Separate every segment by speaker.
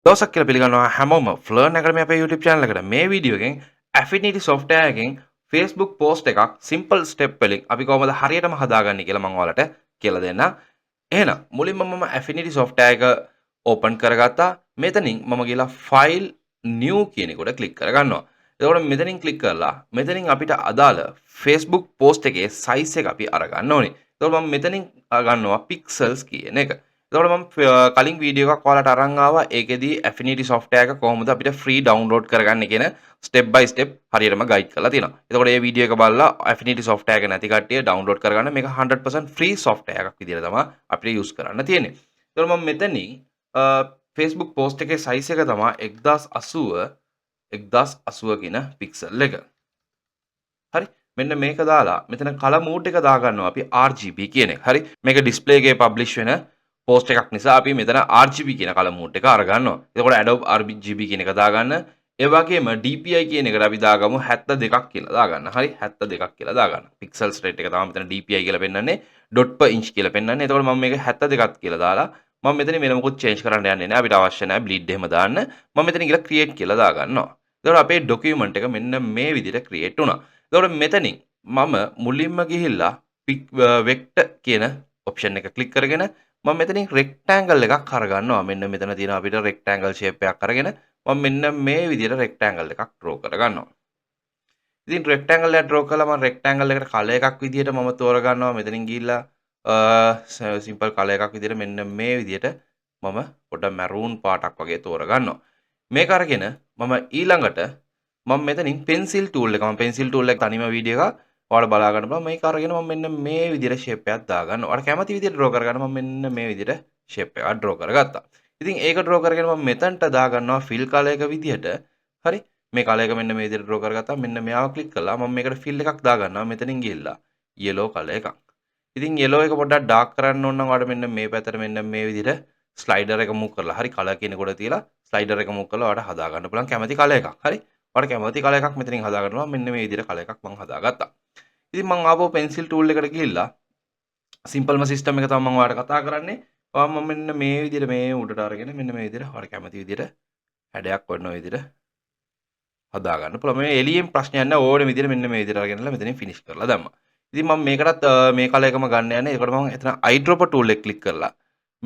Speaker 1: දවසක් කියලා පිළිගන්නවා හැමෝම ෆ්ලර්න් ඇකඩමි අපේ YouTube channel එකට මේ වීඩියෝ එකෙන් Affinity software එකෙන් Facebook post එකක් simple step වලින් අපි කොහොමද හරියටම හදාගන්නේ කියලා මම ඔයාලට කියලා දෙන්නම්. එහෙනම් මුලින්ම මම Affinity software එක open කරගත්තා. මෙතනින් මම ගිහලා file new කියන එකට click කරගන්නවා. එතකොට මෙතනින් click කරලා මෙතනින් අපිට අදාළ Facebook post එකේ size එක අපි අරගන්න ඕනේ. එතකොට මම මෙතනින් ගන්නවා pixels කියන එක. එතකොට මම කලින් වීඩියෝ එකක් ඔයාලට අරන් ආවා. ඒකෙදී Affinity software එක කොහොමද අපිට free download කරගන්නේ කියන step by step හරියටම guide කරලා තියෙනවා. එතකොට මේ වීඩියෝ එක බලලා Affinity software එක නැති කට්ටිය download කරගන්න. මේක 100% free software එකක් විදිහට තමයි අපිට use කරන්න තියෙන්නේ. එතකොට මම මෙතනින් Facebook post එකේ size එක තමයි 1080 කියන pixel එක. හරි. මෙන්න මේක දාලා මෙතන color mode එක දාගන්නවා අපි RGB කියන එක. හරි. මේක display එකේ publish වෙන post එකක් නිසා අපි මෙතන RGB කියන color mode එක අරගන්නවා. එතකොට Adobe RGB කියන එක දාගන්න. ඒ වගේම DPI කියන එකට අපි දාගමු 72ක් කියලා දාගන්න. හරි. 72ක් කියලා දාගන්න. pixels rate එක තමයි මෙතන DPI කියලා පෙන්නන්නේ. dot per inch කියලා පෙන්නන්නේ. එතකොට මම මේක 72ක් කියලා දාලා මම මෙතන වෙන මොකුත් change කරන්න යන්නේ නැහැ. අපිට අවශ්‍ය නැහැ bleed එහෙම දාන්න. මම මෙතන ගිහලා create කියලා දාගන්නවා. එතකොට අපේ document එක මෙන්න මේ විදිහට create වුණා. එතකොට මෙතනින් මම මුලින්ම ගිහිල්ලා vector කියන option එක click කරගෙන මම මෙතනින් rectangle එකක් අරගන්නවා. මෙන්න මෙතන තියෙන අපිට rectangle shape එකක් අරගෙන මම මෙන්න මේ විදිහට rectangle එකක් draw කරගන්නවා. ඉතින් rectangle එක draw කළා මම rectangle එකට color එකක් විදිහට මම තෝරගන්නවා. මෙතනින් ගිහිල්ලා simple color එකක් විදිහට මෙන්න මේ විදිහට මම පොඩ්ඩක් maroon පාටක් වගේ තෝරගන්නවා. මේක අරගෙන මම ඊළඟට මම මෙතනින් pencil tool එක තනියම වීඩියෝ එකක් ඔයාලා බලා ගන්න බලන්න මේක අරගෙන මම මෙන්න මේ විදිහට shape එකක් දාගන්නවා. ඔයාලා කැමති විදිහට draw කරගන්න මම මෙන්න මේ විදිහට shape එකක් draw කරගත්තා. ඉතින් ඒක draw කරගෙන මම මෙතනට දාගන්නවා fill color එක විදිහට. හරි. මේ color එක මෙන්න මේ විදිහට draw කරගත්තා. මෙන්න මෙයාව click කළා. මම මේකට fill එකක් දාගන්නවා. මෙතනින් ගිහිල්ලා yellow color එකක්. ඉතින් yellow එක පොඩ්ඩක් dark කරන්න ඕන නම් ඔයාලා මෙන්න මේ පැත්තට මෙන්න මේ විදිහට slider එක move කරලා හරි color කියන කොට තියලා slider එක move කරලා ඔයාලට හදා ගන්න පුළුවන් කැමති color එකක්. හරි. ඔයාලට කැමති color එකක් මෙතනින් හදා ගන්නවා. මෙන්න මේ විදිහට color එකක් මම හදාගත්තා. ඉතින් මම ආපහු pencil tool එකට ගිහිල්ලා සිම්පල්ම සිස්ටම් එක තමයි මම ඔයාලට කතා කරන්නේ. මම මෙන්න මේ විදිහට මේ උඩට අරගෙන මෙන්න මේ විදිහට ඔයාලට කැමති විදිහට හැඩයක් වඩන විදිහට හදා ගන්න පුළුවන්. මේ එළියෙන් ප්‍රශ්නයක් නැහැ. ඕනේ විදිහට මෙන්න මේ විදිහට අරගෙනලා මෙතනින් ෆිනිෂ් කරලා දැම්මා. ඉතින් මම මේකටත් මේ කලර් එකම ගන්න යන්නේ. ඒකට මම එතන eyedropper tool එක ක්ලික් කරලා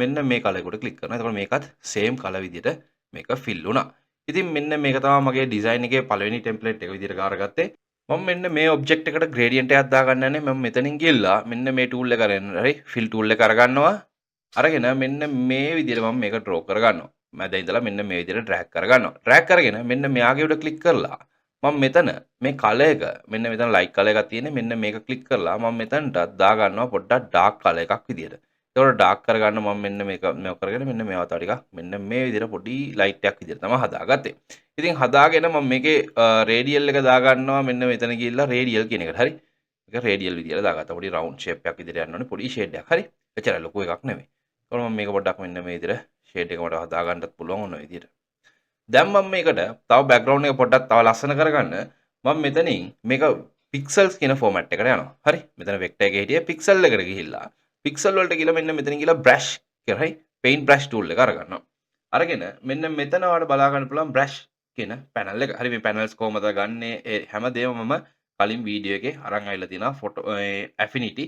Speaker 1: මෙන්න මේ කලර් එකට ක්ලික් කරනවා. එතකොට මේකත් same කලර් විදිහට මේක fill වුණා. ඉතින් මෙන්න මේක තමයි මගේ design එකේ පළවෙනි template එක විදිහට ගාරගත්තේ. මම මෙන්න මේ object එකට gradient එකක් දාගන්න යන්නේ. මම මෙතනින් ගිහලා මෙන්න මේ tool එක අරගෙන හරි fill tool එක අරගන්නවා. අරගෙන මෙන්න මේ විදිහට මම මේක draw කරගන්නවා. මැද ඉඳලා මෙන්න මේ විදිහට drag කරගන්නවා. drag කරගෙන මෙන්න මෙයාගේ උඩ click කරලා මම මෙතන මේ color එක මෙන්න මෙතන light color එකක් තියෙන්නේ. මෙන්න මේක click කරලා මම මෙතනට දාගන්නවා පොඩ්ඩක් dark color එකක් විදිහට. ඒකට dark කරගන්න මම මෙන්න මේක කරගෙන මෙන්න මේවා තව ටිකක් මෙන්න මේ විදිහට පොඩි light එකක් විදිහට තමයි හදාගත්තේ. ඉතින් හදාගෙන මම මේකේ radial එක දාගන්නවා මෙන්න මෙතන ගිහිල්ලා radial කියන එකට. හරි. ඒක radial විදිහට දාගත්තා. පොඩි round shape එකක් විදිහට යන්න ඕනේ. පොඩි shade එකක්. හරි. එච්චරයි ලොකු එකක් නෙමෙයි. ඒකෝර මම මේක පොඩ්ඩක් මෙන්න මේ විදිහට shade එක මට හදාගන්නත් පුළුවන් ඕන විදිහට. දැන් මම මේකට තව background එක පොඩ්ඩක් තව ලස්සන කරගන්න මම මෙතනින් මේක pixels කියන format එකට යනවා. හරි. මෙතන vector එකේ හිටියේ pixel එකට ගිහිල්ලා pixel වලට ගිහලා මෙන්න මෙතන ගිහලා brush කියලා හරි paint brush tool එක අරගන්නවා. අරගෙන මෙන්න මෙතන ඔයාලට බලා ගන්න පුළුවන් brush කියන panel එක. හරි මේ panels කොහමද ගන්නෙ හැමදේම මම කලින් වීඩියෝ එකේ අරන් ආවිල්ලා තියෙනවා photo Affinity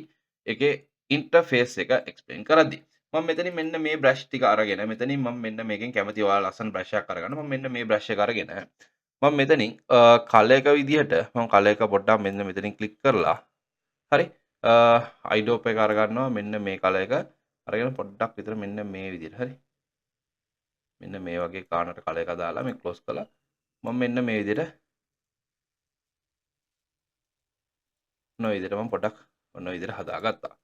Speaker 1: එකේ interface එක explain කරද්දී. මම මෙතනින් මෙන්න මේ brush ටික අරගෙන මෙතනින් මම මෙන්න මේකෙන් කැමති ඔයාලා ලස්සන brush එකක් අරගන්න. මම මෙන්න මේ brush එක අරගෙන මම මෙතනින් color එක විදිහට මම color එක පොඩ්ඩක් මෙන්න මෙතනින් click කරලා හරි eyedrop එක අරගන්නවා මෙන්න මේ color එක අරගෙන පොඩ්ඩක් විතර මෙන්න මේ විදිහට හරි මෙන්න මේ වගේ කාණට color එක දාලා මේ close කළා මම මෙන්න මේ විදිහට ඔන්න ඔය විදිහට මම පොඩ්ඩක් ඔන්න ඔය විදිහට හදාගත්තා.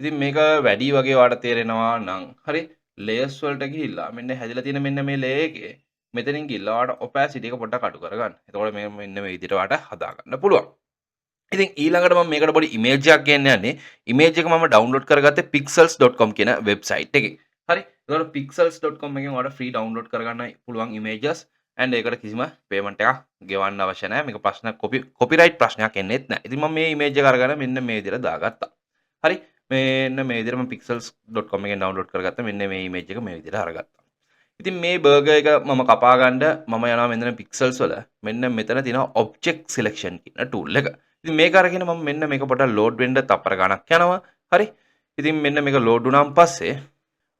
Speaker 1: ඉතින් මේක වැඩි වගේ ඔයාලට තේරෙනවා නම් හරි layers වලට ගිහිල්ලා මෙන්න හැදිලා තියෙන මෙන්න මේ layer එකේ මෙතනින් ගිහිල්ලා ඔයාලට opacity එක පොඩ්ඩක් අඩු කරගන්න. එතකොට මේ මෙන්න මේ විදිහට ඔයාලට හදා ගන්න පුළුවන්. ඉතින් ඊළඟට මම මේකට පොඩි image එකක් ගන්න යන්නේ. image එක මම download කරගත්තේ pixels.com කියන website එකේ. හරි. එතකොට pixels.com එකෙන් ඔයාලට free download කරගන්න පුළුවන් images and ඒකට කිසිම payment එකක් ගෙවන්න අවශ්‍ය නැහැ. මේක ප්‍රශ්න copyright ප්‍රශ්නයක් එන්නේත් නැහැ. ඉතින් මම මේ image එක අරගෙන මෙන්න මේ විදිහට දාගත්තා. හරි. මෙන්න මේ විදිහට මම pixels.com එකෙන් download කරගත්තා. මෙන්න මේ image එක මේ විදිහට අරගත්තා. ඉතින් මේ බර්ගර් එක මම කපා ගන්න මම යනවා මෙතන පික්සල්ස් වල මෙන්න මෙතන තියෙනවා ඔබ්ජෙක්ට් සිලෙක්ෂන් කියන ටූල් එක. ඉතින් මේක අරගෙන මම මෙන්න මේක පොඩ්ඩක් ලෝඩ් වෙන්න තප්පර ගණක් යනවා. හරි. ඉතින් මෙන්න මේක ලෝඩ් වුණාන් පස්සේ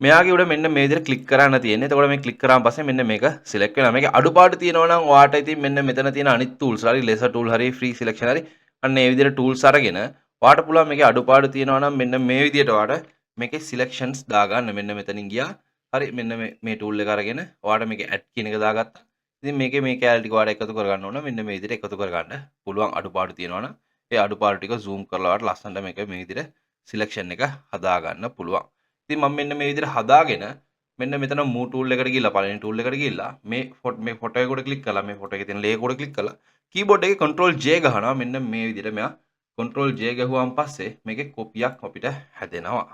Speaker 1: මෙයාගේ උඩ මෙන්න මේ විදිහට ක්ලික් කරන්න තියෙන්නේ. එතකොට මේ ක්ලික් කරාන් පස්සේ මෙන්න මේක සිලෙක්ට් වෙනවා. මේකේ අඩුපාඩු තියෙනවා නම් ඔයාට ඉතින් මෙන්න මෙතන තියෙන අනිත් ටූල්ස් හරි ලෙසර් ටූල් හරි ෆ්‍රී සිලෙක්ෂන් හරි අන්න ඒ විදිහට ටූල්ස් අරගෙන ඔයාට පුළුවන් මේකේ අඩුපාඩු තියෙනවා නම් මෙන්න මේ විදිහට ඔයාට මේකේ සිලෙක්ෂන්ස් දාගන්න. මෙන්න මෙතනින් ගියා. හරි මෙන්න මේ ටූල් එක අරගෙන ඔයාට මේකේ ඇඩ් කියන එක දාගත්තා. ඉතින් මේකේ මේ කැලේ ටික ඔයාට එකතු කරගන්න ඕන. මෙන්න මේ විදිහට එකතු කරගන්න පුළුවන් අඩුපාඩු තියෙනවා නම් ඒ අඩුපාඩු ටික zoom කරලා ඔයාට ලස්සනට මේක මේ විදිහට සිලෙක්ෂන් එක හදාගන්න පුළුවන්. ඉතින් මම මෙන්න මේ විදිහට හදාගෙන මෙන්න මෙතන මූ ටූල් එකට ගිහිල්ලා පළවෙනි ටූල් එකට ගිහිල්ලා මේ ෆොටෝ එක උඩ ක්ලික් කරලා මේ ෆොටෝ එකේ තියෙන ලේයර් උඩ ක්ලික් කරලා කීබෝඩ් එකේ control J ගහනවා. මෙන්න මේ විදිහට මෙයා control J ගහුවාන් පස්සේ මේකේ කොපියක් අපිට හැදෙනවා.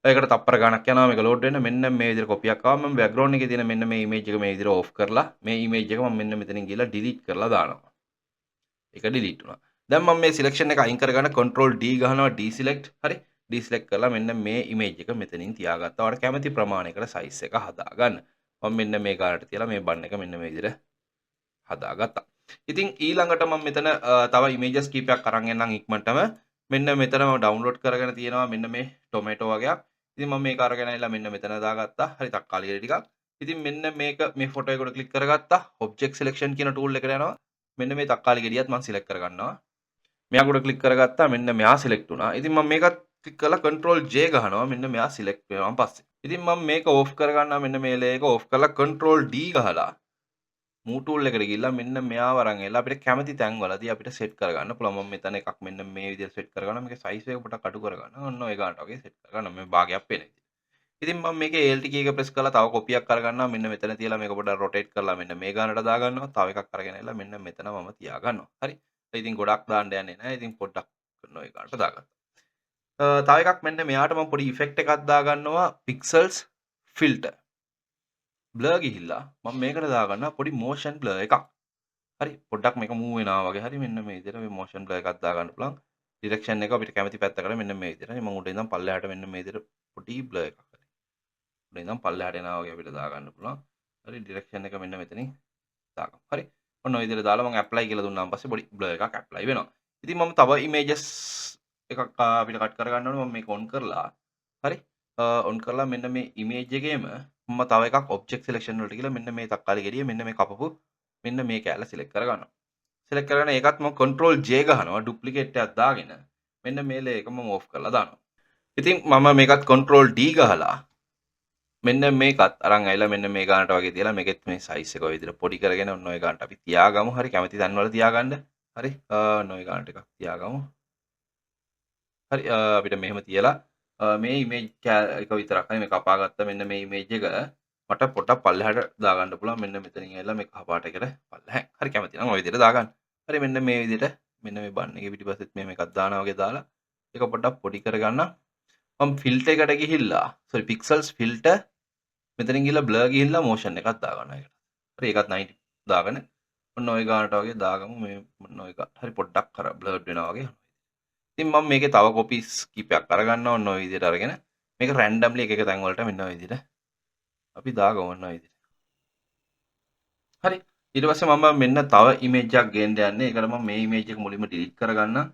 Speaker 1: ඒකට තප්පර ගණක් යනවා මේක ලෝඩ් වෙන්න. මෙන්න මේ විදිහට කොපියක් ආවම මම බෑග්ග්‍රවුන්ඩ් එකේ තියෙන මෙන්න මේ ඉමේජ් එක මේ විදිහට ඕෆ් කරලා මේ ඉමේජ් එක මම මෙන්න මෙතනින් ගිහලා delete කරලා දානවා. ඒක delete වුණා. දැන් මම මේ සිලෙක්ෂන් එක අයින් කරගන්න control D ගහනවා deselect. හරි. deselect කරලා මෙන්න මේ ඉමේජ් එක මෙතනින් තියාගත්තා. ඔයාලට කැමති ප්‍රමාණයකට size එක හදාගන්න. මම මෙන්න මේ ගානට තියලා මේ බන් එක මෙන්න මේ විදිහට හදාගත්තා. ඉතින් ඊළඟට මම මෙතන තව ඉමේජස් කීපයක් අරන් එන්නම් ඉක්මනටම. මෙන්න මෙතන මම ඩවුන්ලෝඩ් කරගෙන තියෙනවා මෙන්න මේ ටොමැටෝ වගේක්. ඉතින් මම මේක අරගෙන ආවිලා මෙන්න මෙතන දාගත්තා. හරි තක්කාලි ගෙඩි ටිකක්. ඉතින් මෙන්න මේක මේ ෆොටෝ එකට ක්ලික් කරගත්තා. ඔබ්ජෙක්ට් සිලෙක්ෂන් කියන ටූල් එකට යනවා. මෙන්න මේ තක්කාලි ගෙඩියත් මම සිලෙක්ට් කරගන්නවා. මෙයා උඩ ක්ලික් කරගත්තා. මෙන්න මෙයා සිලෙක්ට් වුණා. ඉතින් මම මේකත් ක්ලික් කරලා control J ගහනවා. මෙන්න මෙයා සිලෙක්ට් වෙනවා පස්සේ. ඉතින් මම මේක ඕෆ් කරගන්නවා. මෙන්න මේ ලේයර් එක ඕෆ් කරලා control D ගහලා මූ ටූල් එකට ගිහිල්ලා මෙන්න මෙයාව අරන් එලා අපිට කැමති තැන්වලදී අපිට සෙට් කරගන්න පුළුවන්. මම මෙතන එකක් මෙන්න මේ විදිහට සෙට් කරගන්නවා. මේකේ සයිස් එක පොඩක් අඩු කරගන්නවා. ඔන්න ඔය ගන්නට වගේ සෙට් කරගන්න මේ භාගයක් පේන විදිහට. ඉතින් මම මේකේ ALT කී එක ප්‍රෙස් කරලා තව කොපියක් කරගන්නවා. මෙන්න මෙතන තියලා මේක පොඩක් රොටේට් කරලා මෙන්න මේ ගන්නට දාගන්නවා. තව එකක් අරගෙන එලා මෙන්න මෙතන මම තියාගන්නවා. හරි. ඉතින් ගොඩක් දාන්න යන්නේ නැහැ. ඉතින් පොඩ්ඩක් කරන ඔය ගන්නට දාගත්තා. තව එකක් මෙන්න මෙයාට මම පොඩි ඉෆෙක්ට් එකක් දාගන්නවා pixels filter. blur ගිහිල්ලා මම මේකට දාගන්නවා පොඩි motion blur එකක්. හරි පොඩ්ඩක් මේක move වෙනවා වගේ හරි මෙන්න මේ විදිහට මේ motion blur එකක් දාගන්න පුළුවන්. direction එක අපිට කැමති පැත්තකට මෙන්න මේ විදිහට. මම උඩ ඉඳන් පල්ලෙහාට මෙන්න මේ විදිහට පොඩි blur එකක් හරි. උඩ ඉඳන් පල්ලෙහාට එනවා වගේ අපිට දාගන්න පුළුවන්. හරි direction එක මෙන්න මෙතනින් දාගමු. හරි. ඔන්න ඔය විදිහට දාලා මම apply කියලා දුන්නාම පස්සේ පොඩි blur එකක් apply වෙනවා. ඉතින් මම තව images එකක් අපිට කට් කරගන්න ඕනේ. මම මේක on කරලා හරි on කරලා මෙන්න මේ image එකේම මම තව එකක් object selection වලට ගිහලා මෙන්න මේ තක්කාලි ගෙඩිය මෙන්න මේ කපපු මෙන්න මේ කැලල select කරගන්නවා. select කරගෙන ඒකත් මම control J ගහනවා duplicate එකක් දාගෙන මෙන්න මේ layer එක මම off කරලා දානවා. ඉතින් මම මේකත් control D ගහලා මෙන්න මේකත් අරන් ඇවිල්ලා මෙන්න මේ ගානට වගේ තියලා මේකෙත් මේ size එක ඔය විදිහට පොඩි කරගෙන ඔන්න ඔය ගානට අපි තියාගමු. හරි කැමති තැන් වල තියාගන්න. හරි ඔන්න ඔය ගානට එකක් තියාගමු. හරි අපිට මෙහෙම තියලා මේ ඉමේජ් එක විතරක් හරි මේ කපා ගත්ත මෙන්න මේ ඉමේජ් එක මට පොඩක් පල්ලෙහාට දාගන්න පුළුවන්. මෙන්න මෙතනින් ඇවිල්ලා මේ කහ පාට එකට පල්ලෙහා. හරි කැමති නම් ඔය විදිහට දාගන්න. හරි මෙන්න මේ විදිහට මෙන්න මේ බන් එකේ පිටිපස්සෙත් මෙහෙම එකක් දානවා වගේ දාලා ඒක පොඩ්ඩක් පොඩි කරගන්න. මම ෆිල්ටර් එකට ගිහිල්ලා sorry pixels filter මෙතනින් ගිහිල්ලා blur ගිහිල්ලා motion එකක් දාගන්නවා ඒකට. හරි ඒකත් 90 දාගෙන ඔන්න ඔය ගානට වගේ දාගමු. මේ ඔන්න ඔය හරි පොඩ්ඩක් අර blurred වෙනවා වගේ. ඉතින් මම මේකේ තව කොපිස් කීපයක් අරගන්නවා. ඔන්න ඔය විදිහට අරගෙන මේක randomly එක එක තැන් වලට මෙන්න ඔය විදිහට අපි දාගමු. ඔන්න ඔය විදිහට. හරි ඊට පස්සේ මම මෙන්න තව ඉමේජ් එකක් ගේන්න යන්නේ. ඒකට මම මේ ඉමේජ් එක මුලින්ම delete කරගන්නම්.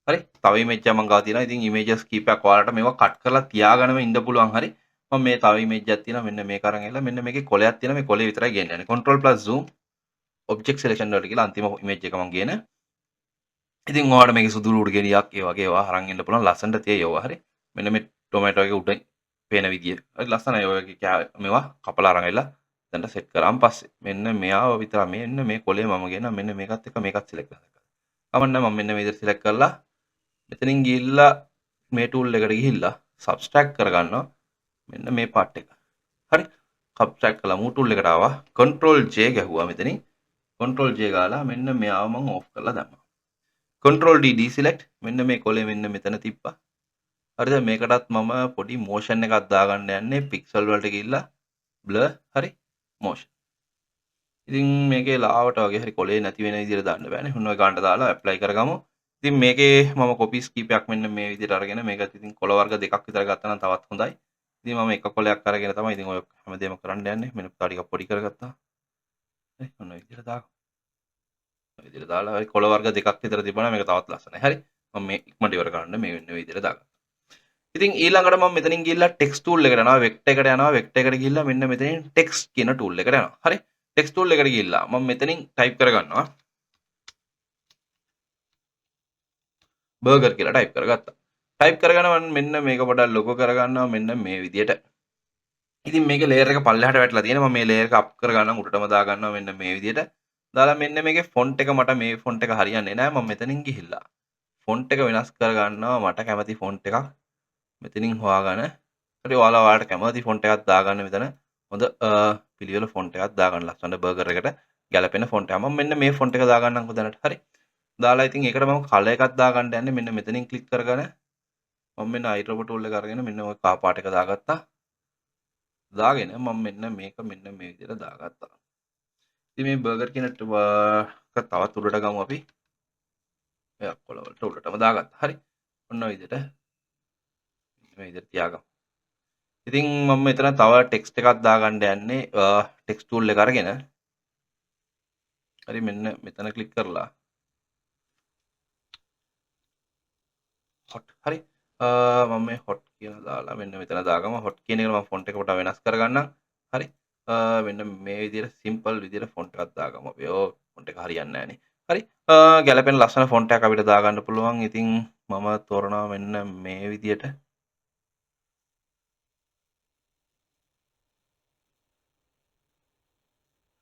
Speaker 1: හරි තව ඉමේජ් එකක් මම ගාව තියෙනවා. ඉතින් ඉමේජස් කීපයක් ඔයාලට මේවා කට් කරලා තියාගන්නම ඉන්න පුළුවන්. හරි මම මේ තව ඉමේජ් එකක් තියෙනවා. මෙන්න මේක අරන් ඇවිල්ලා මෙන්න මේකේ කොලයක් තියෙනවා. මේ කොලේ විතරයි ගේන්න යන්නේ. control plus zoom object selection වලට ගිහලා අන්තිම ඉමේජ් එක මම ගේන. ඉතින් ඔයාලට මේකේ සුදු ලුඩු ගෙඩියක් ඒ වගේ ඒවා අරන් එන්න පුළුවන්. ලස්සනට තියෙයි ඒවා. හරි මෙන්න මේ ටොමැටෝ එකේ උඩ පේන විදිය. හරි ලස්සනයි. ඔය මේවා කපලා අරන් ඇවිල්ලා දැන්ට සෙට් කරාන් පස්සේ මෙන්න මෙයාව විතර මෙන්න මේ කොලේ මම ගෙනා මෙන්න මේකත් එක්ක මේකත් සිලෙක්ට් කරනවා. කමන්න මම මෙන්න මේ විදිහට සිලෙක්ට් කරලා මෙතනින් ගිහිල්ලා මේ ටූල් එකට ගිහිල්ලා සබ්ස්ට්‍රැක්ට් කරගන්නවා මෙන්න මේ පාර්ට් එක. හරි සබ්ස්ට්‍රැක්ට් කළා මූ ටූල් එකට ආවා. control J ගැහුවා මෙතනින්. control J ගාලා මෙන්න මෙයාව මම ඕෆ් කරලා දැම්මා. control D deselect මෙන්න මේ කොලේ මෙන්න මෙතන තිබ්බා. හරිද මේකටත් මම පොඩි motion එකක් දාගන්න යන්නේ pixel වලට ගිහිල්ලා blur හරි motion. ඉතින් මේකේ ලාවට වගේ හරි කොලේ නැති වෙන විදිහට දාන්න බෑනේ. ඔන්න ඔය ගානට දාලා apply කරගමු. ඉතින් මේකේ මම කොපිස් කීපයක් මෙන්න මේ විදිහට අරගෙන මේකත් ඉතින් කොළ වර්ග දෙකක් විතර ගත්තා නම් තවත් හොඳයි. ඉතින් මම එක කොලයක් අරගෙන තමයි ඉතින් ඔය හැමදේම කරන්න යන්නේ. මෙන්න තව ටිකක් පොඩි කරගත්තා. හරි ඔන්න ඔය විදිහට දාගමු. ඔය විදිහට දාලා හරි කොළ වර්ග දෙකක් විතර තිබුණා මේක තවත් ලස්සනයි. හරි. මම මේ ඉක්මනට ඉවර කරන්න මේ වෙන විදිහට දාගත්තා. ඉතින් ඊළඟට මම මෙතනින් ගිහිල්ලා ටෙක්ස්ට් ටූල් එකට යනවා. වෙක්ටර් එකට යනවා. වෙක්ටර් එකට ගිහිල්ලා මෙන්න මෙතනින් ටෙක්ස්ට් කියන ටූල් එකට යනවා. හරි. ටෙක්ස්ට් ටූල් එකට ගිහිල්ලා මම මෙතනින් ටයිප් කරගන්නවා. බර්ගර් කියලා ටයිප් කරගත්තා. ටයිප් කරගෙන මම මෙන්න මේක පොඩ්ඩක් ලොකු කරගන්නවා මෙන්න මේ විදිහට. ඉතින් මේකේ ලේයර් එක පල්ලෙහාට වැටලා තියෙනවා. මම මේ ලේයර් එක අප් කරගන්නවා උඩටම දාගන්නවා මෙන්න මේ විදිහට. දාලා මෙන්න මේකේ ෆොන්ට් එක මට මේ ෆොන්ට් එක හරියන්නේ නැහැ. මම මෙතනින් ගිහිල්ලා ෆොන්ට් එක වෙනස් කරගන්නවා. මට කැමති ෆොන්ට් එකක් මෙතනින් හොයාගෙන හරි ඔයාලට කැමති ෆොන්ට් එකක් දාගන්න මෙතන. හොඳ පිළිවෙල ෆොන්ට් එකක් දාගන්න ලස්සන බර්ගර් එකට ගැලපෙන ෆොන්ට් එකක්. මම මෙන්න මේ ෆොන්ට් එක දාගන්නම්කෝ දැනට. හරි. දාලා ඉතින් ඒකට මම කලර් එකක් දාගන්න යන්නේ මෙන්න මෙතනින් ක්ලික් කරගෙන මම මෙන්න අයිඩ්‍රොප ටූල් එක අරගෙන මෙන්න ඔය කා පාට එක දාගත්තා. දාගෙන මම මෙන්න මේක මෙන්න මේ විදිහට දාගත්තා. ඉතින් මේ බර්ගර් කියන තවත් උඩට ගමු අපි. එයා කොළ වලට උඩටම දාගත්තා. හරි. ඔන්න ඔය විදිහට මේ විදිහට තියාගමු. ඉතින් මම මෙතන තව ටෙක්ස්ට් එකක් දාගන්න යන්නේ ටෙක්ස්ට් ටූල් එක අරගෙන. හරි මෙන්න මෙතන ක්ලික් කරලා හොට් හරි. මම මේ හොට් කියලා දාලා මෙන්න මෙතන දාගම හොට් කියන එක මම ෆොන්ට් එක පොඩ්ඩක් වෙනස් කරගන්නම්. හරි. මෙන්න මේ විදිහට සිම්පල් විදිහට ෆොන්ට් එකක් දාගමු අපි. ඕ ෆොන්ට් එක හරියන්නේ නැහනේ. හරි. ගැලපෙන ලස්සන ෆොන්ට් එකක් අපිට දාගන්න පුළුවන්. ඉතින් මම තෝරනවා මෙන්න මේ විදිහට.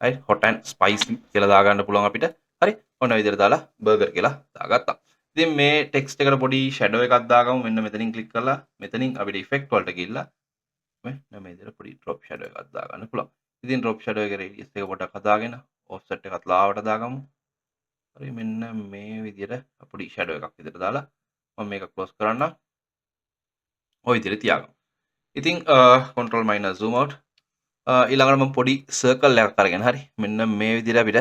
Speaker 1: හරි hot and spicy කියලා දාගන්න පුළුවන් අපිට. හරි. ඔන්න ඔය විදිහට දාලා බර්ගර් කියලා දාගත්තා. ඉතින් මේ ටෙක්ස්ට් එකට පොඩි ෂැඩෝ එකක් දාගමු. මෙන්න මෙතනින් ක්ලික් කරලා මෙතනින් අපිට ඉෆෙක්ට් වලට ගිහිල්ලා මේ විදිහට පොඩි ඩ්‍රොප් ෂැඩෝ එකක් දාගන්න පුළුවන්. ඉතින් ඩ්‍රොප් ෂැඩෝ එකේ රේඩියස් එක පොඩ්ඩක් හදාගෙන ඔෆ්සෙට් එකත් ලාවට දාගමු. හරි මෙන්න මේ විදිහට පොඩි ෂැඩෝ එකක් විදිහට දාලා මම මේක ක්ලෝස් කරන්නම්. ඔය විදිහට තියාගමු. ඉතින් control minus zoom out ඊළඟට මම පොඩි සර්කල් එකක් අරගෙන හරි මෙන්න මේ විදිහට අපිට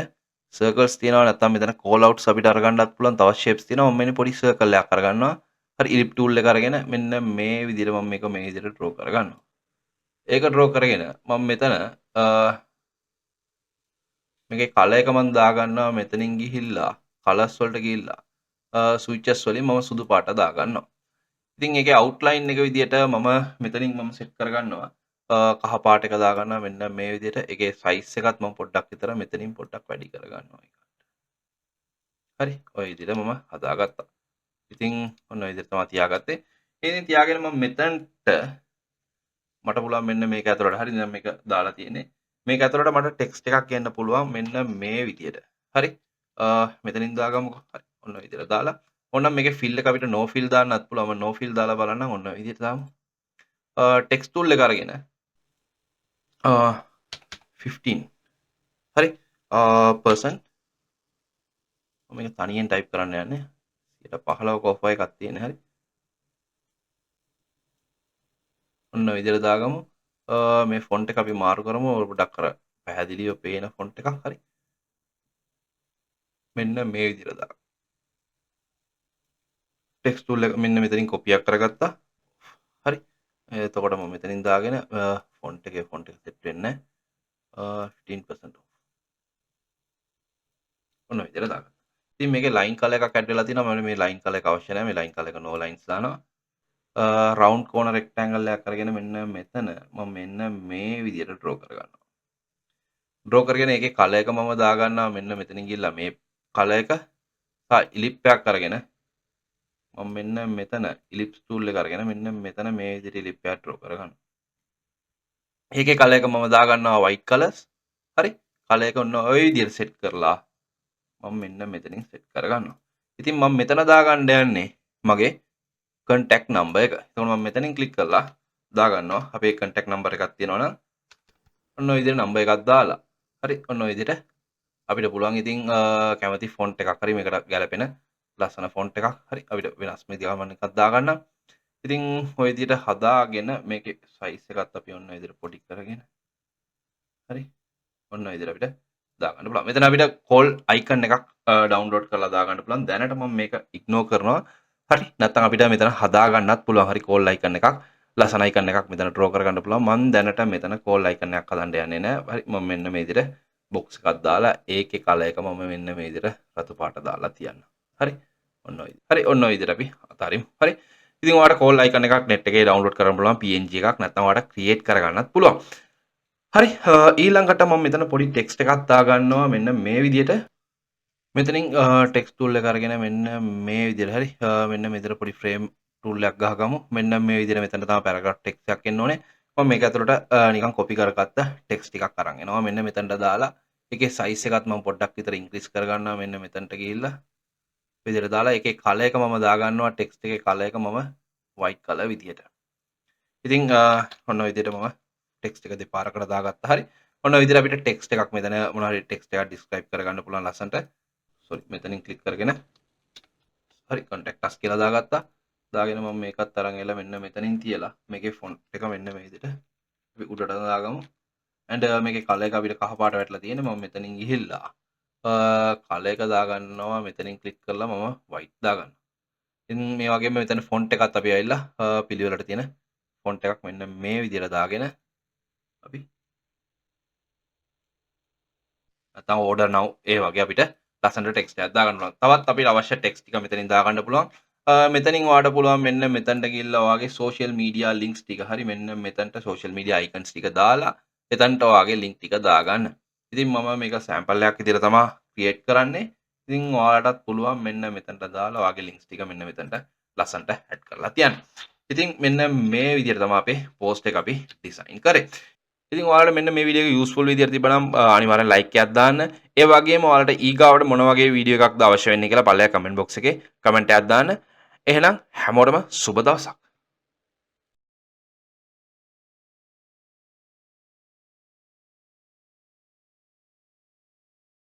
Speaker 1: සර්කල්ස් තියෙනවා නැත්නම් මෙතන කෝල් අවුට්ස් අපිට අරගන්නත් පුළුවන් තවත් ෂේප්ස් තියෙනවා මම මෙන්න පොඩි සර්කල් එකක් අරගන්නවා හරි ඉලිප් ටූල් එක අරගෙන මෙන්න මේ විදිහට මම මේක මේ විදිහට ඩ්‍රෝ කරගන්නවා ඒක ඩ්‍රෝ කරගෙන මම මෙතන මේකේ කලර් එක මම දාගන්නවා මෙතනින් ගිහිල්ලා කලර්ස් වලට ගිහිල්ලා ස්විචස් වලින් මම සුදු පාට දාගන්නවා ඉතින් ඒකේ අවුට්ලයින් එක විදිහට මම මෙතනින් මම සෙට් කරගන්නවා කහ පාට එක දාගන්නවා මෙන්න මේ විදිහට ඒකේ සයිස් එකත් මම පොඩ්ඩක් විතර මෙතනින් පොඩ්ඩක් වැඩි කරගන්නවා ඒකට. හරි. ඔය විදිහට මම හදාගත්තා. ඉතින් ඔන්න ඔය විදිහට තමයි තියාගත්තේ. ඉතින් තියාගෙන මම මෙතනට මට පුළුවන් මෙන්න මේක ඇතුළට හරි දැන් මේක දාලා තියෙන්නේ. මේක ඇතුළට මට ටෙක්ස්ට් එකක් එන්න පුළුවන් මෙන්න මේ විදිහට. හරි. මෙතනින් දාගමුකෝ. හරි. ඔන්න ඔය විදිහට දාලා ඕනම් මේකේ ෆිල් එක අපිට නෝ ෆිල් දාන්නත් පුළුවන්. මම නෝ ෆිල් දාලා බලන්නම් ඔන්න ඔය විදිහට දාමු. ටෙක්ස්ට් ටූල් එක අරගෙන 15 හරි පර්සන් මම මේක තනියෙන් ටයිප් කරන්න යන්නේ 15ක ඔෆ් එකක් තියෙන හරි ඔන්න ඔය විදිහට දාගමු මේ ෆොන්ට් එක අපි මාරු කරමු පොඩ්ඩක් අර පැහැදිලිව පේන ෆොන්ට් එකක් හරි මෙන්න මේ විදිහට දාගමු ටෙක්ස්ට් ටූල් එක මෙන්න මෙතනින් කොපියක් කරගත්තා හරි එතකොට මම මෙතනින් දාගෙන ෆොන්ට් එක සෙට් වෙන්නේ 15% off ඔන්න ඔය විදිහට දාගන්න ඉතින් මේකේ ලයින් කලර් එකක් ඇඩ් වෙලා තියෙනවා මම මේ ලයින් කලර් එක අවශ්‍ය නැහැ මේ ලයින් කලර් එක නෝ ලයින්ස් දානවා රවුන්ඩ් කෝනර් රෙක්ටැන්ගල් එකක් අරගෙන මෙන්න මෙතන මම මෙන්න මේ විදිහට ඩ්‍රෝ කරගන්නවා ඩ්‍රෝ කරගෙන ඒකේ කලර් එක මම දාගන්නවා මෙන්න මෙතනින් ගිහලා මේ කලර් එක ඉලිප් එකක් අරගෙන මම මෙන්න මෙතන ඉලිප්ස් ටූල් එක අරගෙන මෙන්න මෙතන මේ විදිහට ඉලිප් එකක් ඩ්‍රෝ කරගන්නවා ඒකේ කලර් එක මම දාගන්නවා white colors හරි කලර් එක ඔන්න ඔය විදිහට සෙට් කරලා මම මෙන්න මෙතනින් සෙට් කරගන්නවා. ඉතින් මම මෙතන දාගන්න යන්නේ මගේ contact number එක. එතකොට මම මෙතනින් ක්ලික් කරලා දාගන්නවා අපේ contact number එකක් තියෙනවා නම් ඔන්න ඔය විදිහට number එකක් දාලා හරි ඔන්න ඔය විදිහට අපිට පුළුවන් ඉතින් කැමති font එකක් හරි මේකට ගැලපෙන ලස්සන font එකක් හරි අපිට වෙනස් විදිහකට එකක් දාගන්නම්. ඉතින් ඔය විදිහට හදාගෙන මේකේ size එකත් අපි ඔන්න ඔය විදිහට පොඩි කරගෙන හරි ඔන්න ඔය විදිහට අපිට දාගන්න පුළුවන්. මෙතන අපිට call icon එකක් download කරලා දාගන්න පුළුවන්. දැනට මම මේක ignore කරනවා. හරි. නැත්නම් අපිට මෙතන හදා ගන්නත් පුළුවන්. හරි call icon එකක්. ලස්සන අයිකන් එකක් මෙතන ඩ්‍රෝ කරගන්න පුළුවන්. මම දැනට මෙතන කෝල් අයිකන් එකක් හදන්න යන්නේ නැහැ. හරි මම මෙන්න මේ විදිහට බොක්ස් එකක් දාලා ඒකේ කලර් එක මම මෙන්න මේ විදිහට රතු පාට දාලා තියන්න. හරි. ඔන්න ඔය විදිහට. හරි ඔන්න ඔය විදිහට අපි අතාරිමු. හරි. ඉතින් ඔයාලට කෝල් අයිකන් එකක් net එකේ ඩවුන්ලෝඩ් කරන්න පුළුවන් PNG එකක් නැත්නම් ඔයාලට ක්‍රියේට් කරගන්නත් පුළුවන්. හරි ඊළඟට මම මෙතන පොඩි ටෙක්ස්ට් එකක් දාගන්නවා මෙන්න මේ විදිහට. මෙතනින් ටෙක්ස්ට් ටූල් එක අරගෙන මෙන්න මේ විදිහට හරි මෙන්න මෙතන පොඩි ෆ්‍රේම් ටූල් එකක් ගහගමු. මෙන්න මේ විදිහට මෙතන තමයි පැරග්‍රාෆ් ටෙක්ස්ට් එකක් එන්න ඕනේ. මම මේක ඇතුළට නිකන් කොපි කරගත්ත ටෙක්ස්ට් ටිකක් අරන් එනවා. මෙන්න මෙතනට දාලා ඒකේ සයිස් එකත් මම පොඩ්ඩක් විතර ඉන්ක්‍රීස් කරගන්නවා. මෙන්න මෙතනට ගිහිල්ලා විදිහට දාලා ඒකේ කලර් එක මම දාගන්නවා ටෙක්ස්ට් එකේ කලර් එක මම white color විදිහට. ඉතින් ඔන්න ඔය විදිහට මම ටෙක්ස්ට් එක දෙපාරකට දාගත්තා. හරි. ඔන්න ඔය විදිහට අපිට ටෙක්ස්ට් එකක් මෙතන මොනවා හරි ටෙක්ස්ට් එකක් ඩිස්ක්‍රයිබ් කරගන්න පුළුවන් ලස්සනට. සෝරි මෙතනින් ක්ලික් කරගෙන හරි contact us කියලා දාගත්තා. දාගෙන මම මේකත් අරන් එලා මෙන්න මෙතනින් තියලා මේකේ ෆොන්ට් එක මෙන්න මේ විදිහට අපි උඩට දාගමු. and මේකේ කලර් එක අපිට කහ පාට වැටලා තියෙන්නේ. මම මෙතනින් ගිහිල්ලා කලර් එක දාගන්නවා. මෙතනින් ක්ලික් කරලා මම white දාගන්නවා. ඉතින් මේ වගේම මෙතන ෆොන්ට් එකත් අපි ඇවිල්ලා පිළිවෙලට තියෙන ෆොන්ට් එකක් මෙන්න මේ විදිහට දාගෙන අපි නැත්නම් order now ඒ වගේ අපිට ලස්සනට ටෙක්ස්ට් එකක් දාගන්න පුළුවන්. තවත් අපිට අවශ්‍ය ටෙක්ස්ට් ටික මෙතනින් දාගන්න පුළුවන්. මෙතනින් ඔයාලට පුළුවන් මෙන්න මෙතනට ගිහිල්ලා ඔයාගේ social media links ටික හරි මෙන්න මෙතනට social media icons ටික දාලා එතනට ඔයාගේ link ටික දාගන්න. ඉතින් මම මේක sample එකක් විදිහට තමයි create කරන්නේ. ඉතින් ඔයාලටත් පුළුවන් මෙන්න මෙතනට දාලා ඔයාගේ links ටික මෙන්න මෙතනට ලස්සනට add කරලා තියන්න. ඉතින් මෙන්න මේ විදිහට තමයි අපේ post එක අපි design කරේ. ඉතින් ඔයාලට මෙන්න මේ වීඩියෝ එක යූස්ෆුල් විදියට තිබ්බනම් අනිවාර්යෙන් ලයික් එකක් දාන්න. ඒ වගේම ඔයාලට ඊගාවට මොන වගේ වීඩියෝ එකක්ද අවශ්‍ය වෙන්නේ කියලා පල්ලෙහා කමෙන්ට් බොක්ස් එකේ කමෙන්ට් එකක් දාන්න. එහෙනම් හැමෝටම සුබ දවසක්.